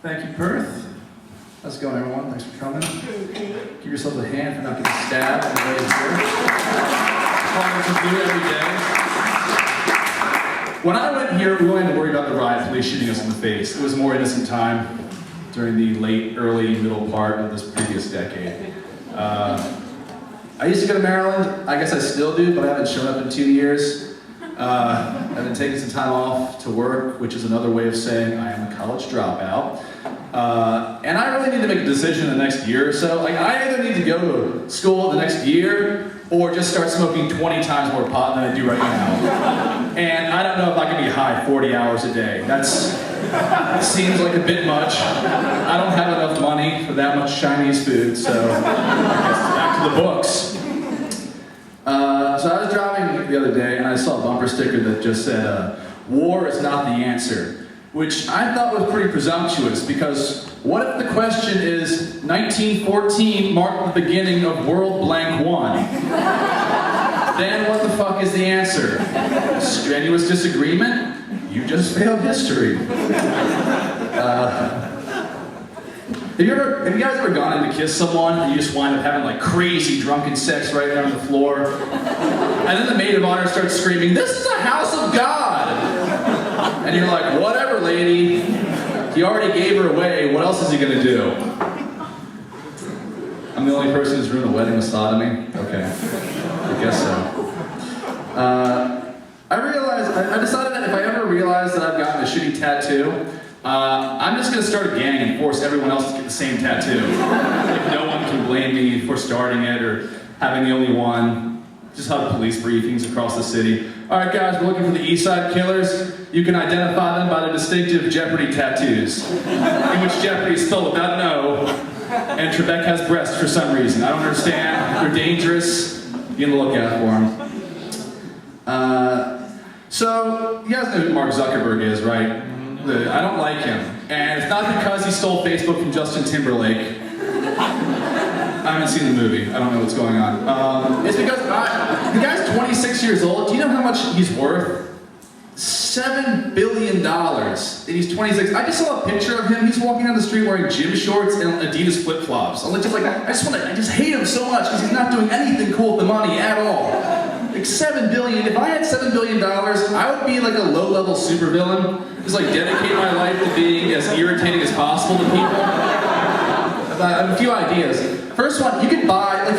Thank you, Perth. How's it going, everyone? Thanks for coming. Give yourselves a hand for not getting stabbed on the way here. Every day. When I went here, we only had to worry about the riot police shooting us in the face. It was a more innocent time during the late, early, middle part of this previous decade. I used to go to Maryland. I guess I still do, but I haven't shown up in 2 years. I've been taking some time off to work, which is another way of saying I am a college dropout. And I really need to make a decision in the next year or so. Like, I either need to go to school the next year or just start smoking 20 times more pot than I do right now. And I don't know if I can be high 40 hours a day. That seems like a bit much. I don't have enough money for that much Chinese food, so I guess it's back to the books. So I was driving the other day and I saw a bumper sticker that just said, "War is not the answer," which I thought was pretty presumptuous, because what if the question is 1914 marked the beginning of World Blank One? Then what the fuck is the answer? Strenuous disagreement? You just failed history. Have you guys ever gone in to kiss someone and you just wind up having like crazy drunken sex right there on the floor? And then the maid of honor starts screaming, "This is a house of God!" And you're like, "Whatever, lady. He already gave her away. What else is he gonna do?" I'm the only person who's ruined a wedding with sodomy? Okay. I guess so. I decided that if I ever realize that I've gotten a shitty tattoo, I'm just going to start a gang and force everyone else to get the same tattoo. Like, no one can blame me for starting it or having the only one. Just have police briefings across the city. "All right, guys, we're looking for the East Side Killers. You can identify them by their distinctive Jeopardy tattoos, in which Jeopardy is spelled without an O, and Trebek has breasts for some reason. I don't understand. They're dangerous. Be on the lookout for them." So, you guys know who Mark Zuckerberg is, right? I don't like him. And it's not because he stole Facebook from Justin Timberlake. I haven't seen the movie. I don't know what's going on. It's because the guy's 26 years old. Do you know how much he's worth? $7 billion. And he's 26. I just saw a picture of him. He's walking down the street wearing gym shorts and Adidas flip-flops. I just hate him so much because he's not doing anything cool with the money at all. Like $7 billion. If I had $7 billion, I would be like a low-level supervillain. Just like dedicate my life to being as irritating as possible to people. I have a few ideas. First one, you could buy a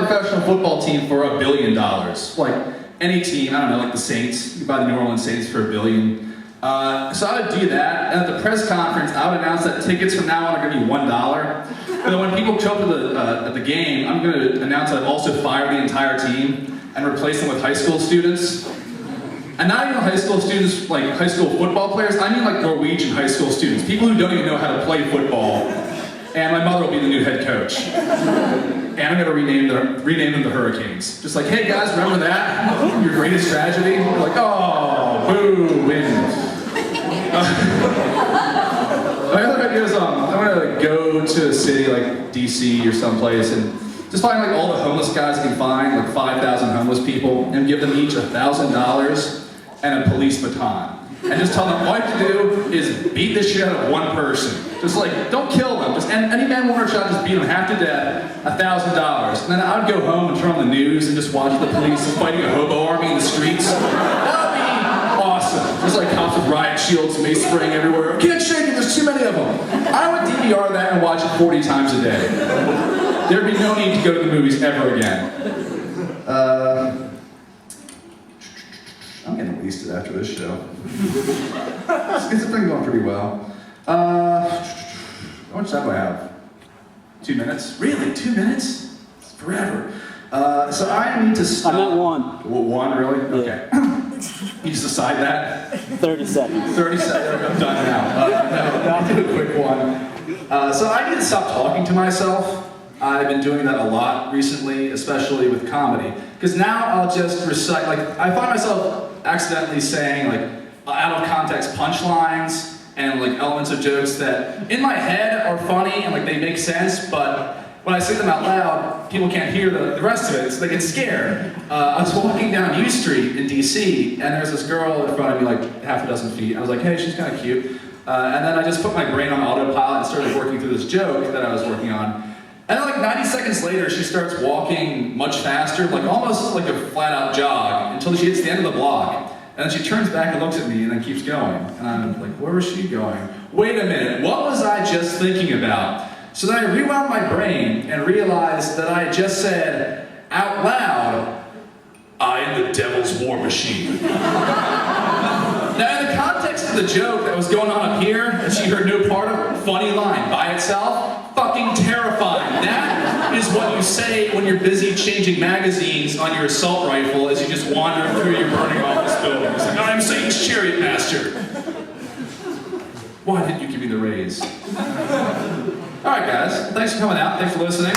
professional football team for $1 billion. Like any team, I don't know, like the Saints. You could buy the New Orleans Saints for $1 billion. So I would do that, and at the press conference, I would announce that tickets from now on are going to be $1. But then when people show up at the game, I'm going to announce that I've also fired the entire team and replace them with high school students. And not even high school students, like high school football players, I mean like Norwegian high school students, people who don't even know how to play football. And my mother will be the new head coach. And I'm gonna rename them the Hurricanes. Just like, "Hey guys, remember that? Your greatest tragedy?" We're like, "Oh, boo, win." My other idea is I'm gonna go to a city like DC or someplace and just find like all the homeless guys I can find, like 5,000 homeless people, and give them each $1,000 and a police baton. And just tell them all you have to do is beat the shit out of one person. Just like, don't kill them. Just any man, woman, or child, just beat them half to death, $1,000. And then I would go home and turn on the news and just watch the police fighting a hobo army in the streets. That would be awesome. Just like cops with riot shields, mace spraying everywhere. "Can't shake it, there's too many of them." I would DVR that and watch it 40 times a day. There'd be no need to go to the movies ever again. I'm getting wasted after this show. It's been going pretty well. How much time do I have? 2 minutes? Really? 2 minutes? It's forever. So I need to stop. I'm at 1. One, really? Okay. You just decide that? 30 seconds. 30 seconds. I'm done now. I'll do a quick one. So I need to stop talking to myself. I've been doing that a lot recently, especially with comedy. Because now I'll just recite, like, I find myself accidentally saying, like, out of context punchlines and, like, elements of jokes that in my head are funny and, like, they make sense, but when I say them out loud, people can't hear the rest of it, so they get scared. I was walking down U Street in DC, and there's this girl in front of me, like, half a dozen feet. I was like, "Hey, she's kind of cute." And then I just put my brain on autopilot and started working through this joke that I was working on. And then like 90 seconds later, she starts walking much faster, like almost like a flat-out jog, until she hits the end of the block. And then she turns back and looks at me and then keeps going. And I'm like, where was she going? Wait a minute, what was I just thinking about? So then I rewound my brain and realized that I had just said, out loud, I am the devil's war machine. Now in the context of the joke that was going on up here, and she heard no part of it, funny line, by itself, fucking terrifying. That is what you say when you're busy changing magazines on your assault rifle as you just wander through your burning office building. It's like, I'm Satan's chariot master. Why didn't you give me the raise? All right, guys. Thanks for coming out. Thanks for listening.